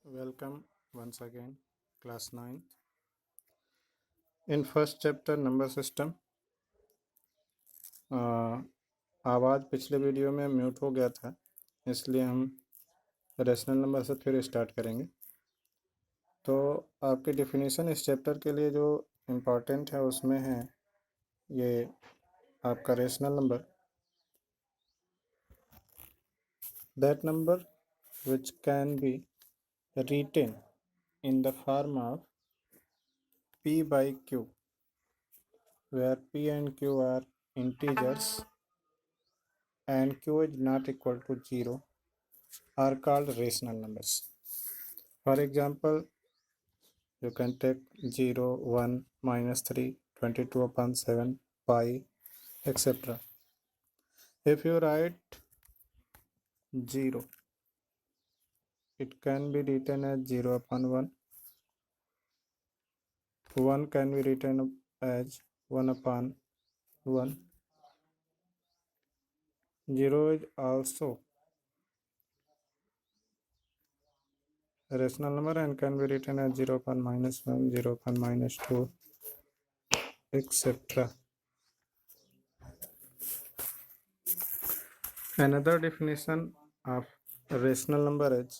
Welcome once again, class 9th. In first chapter number system, आवाज़ पिछले video में mute हो गया था, इसलिए हम रेशनल नंबर से फिर स्टार्ट करेंगे। तो आपकी डेफिनेशन इस चैप्टर के लिए जो इम्पोर्टेंट है उसमें है ये आपका rational number, that number which can be written in the form of P by Q, where P and Q are integers and Q is not equal to 0 are called rational numbers. For example, you can take 0, 1, -3, 22 upon 7, pi, etc. If you write 0, it can be written as 0 upon 1. 1 can be written as 1 upon 1. 0 is also a rational number and can be written as 0 upon -1, 0 upon -2, etc. Another definition of a rational number is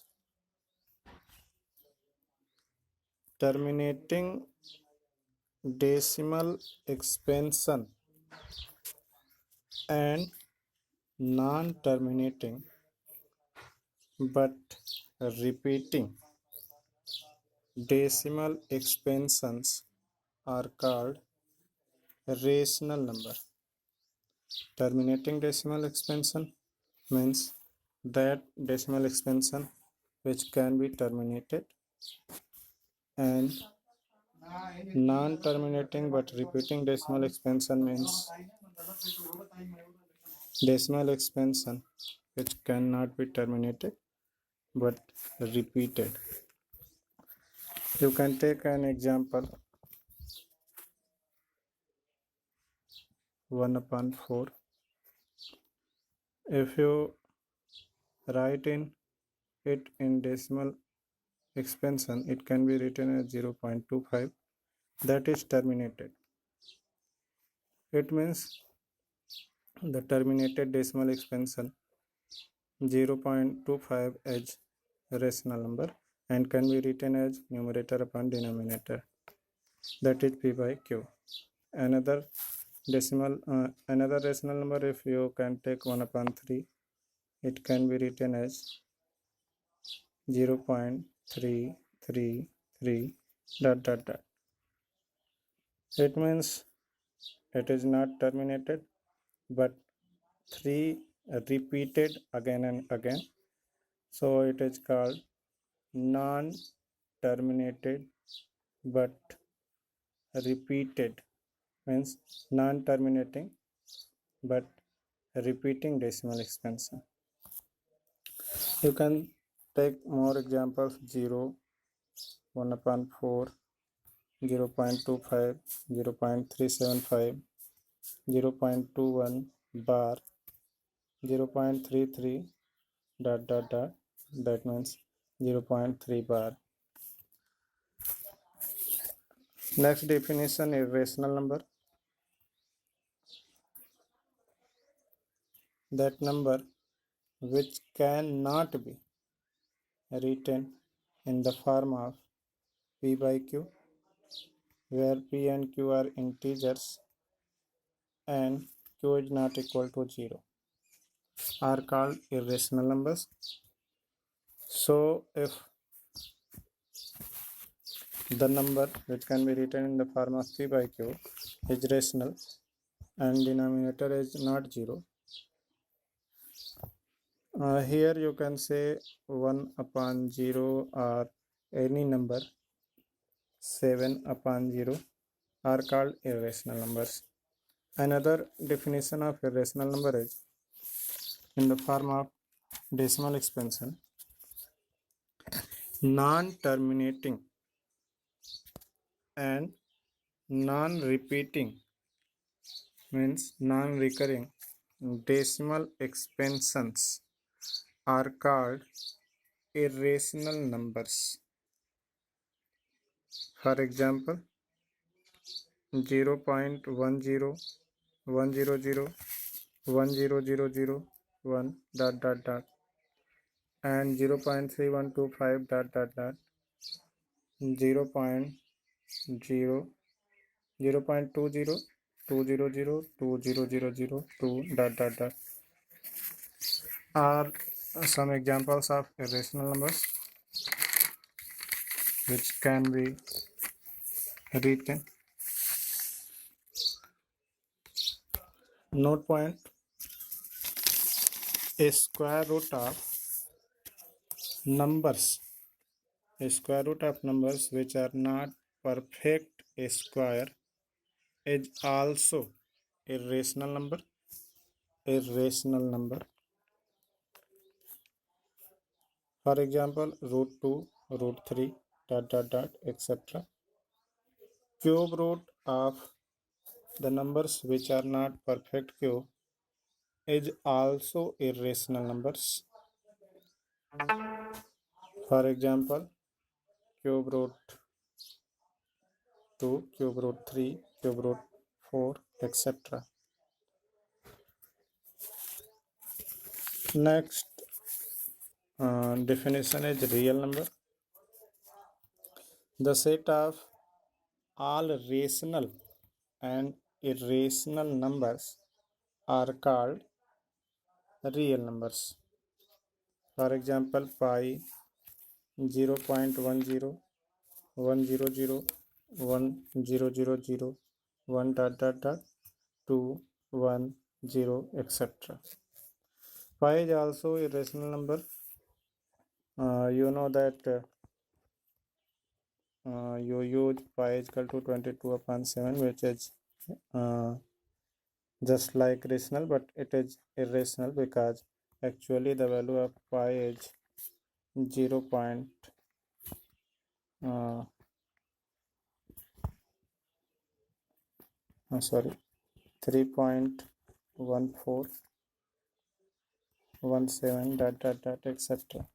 terminating decimal expansion and non-terminating but repeating decimal expansions are called rational number. Terminating decimal expansion means that decimal expansion which can be terminated, and non-terminating but repeating decimal expansion means decimal expansion which cannot be terminated but repeated. You can take an example 1 upon 4. If you write it in decimal expansion, it can be written as 0.25. That is terminated. It means the terminated decimal expansion 0.25 as rational number and can be written as numerator upon denominator, that is P by Q. Another rational number, if you can take 1 upon 3, it can be written as 0.333 ... It means it is not terminated but 3 repeated again and again, so it is called non-terminated but repeated, means non-terminating but repeating decimal expansion. You can take more examples 0, 1 upon 4, 0.25, 0.375, 0.21 bar, 0.33 ... that means 0.3 bar. Next definition is rational number, that number which cannot be written in the form of P by Q, where P and Q are integers and Q is not equal to 0, are called irrational numbers. So if the number which can be written in the form of P by Q is rational and denominator is not 0, here you can say 1 upon 0 or any number 7 upon 0 are called irrational numbers. Another definition of irrational number is in the form of decimal expansion, non-terminating and non-repeating, means non-recurring decimal expansions are called irrational numbers. For example, 0.10, 100, 10000, dot dot dot, and 0.3125 dot dot dot, 0.0, 0.20, 200, 20002 dot dot dot are some examples of irrational numbers which can be written. Note point: a square root of numbers, a square root of numbers which are not perfect square is also a rational number. A rational number. For example, root 2, root 3, dot dot dot, etc. Cube root of the numbers which are not perfect cube is also irrational numbers. For example, cube root 2, cube root 3, cube root 4, etc. Next definition is real number. The set of all rational and irrational numbers are called real numbers. For example, pi, 0.10, 100, 1000, 1 dot dot dot, 2, 1, 0, etc. Pi is also a rational number. You know that you use pi is equal to 22 upon 7, which is just like rational, but it is irrational because actually the value of pi is 0. Sorry, 3.1417 dot dot dot, etc.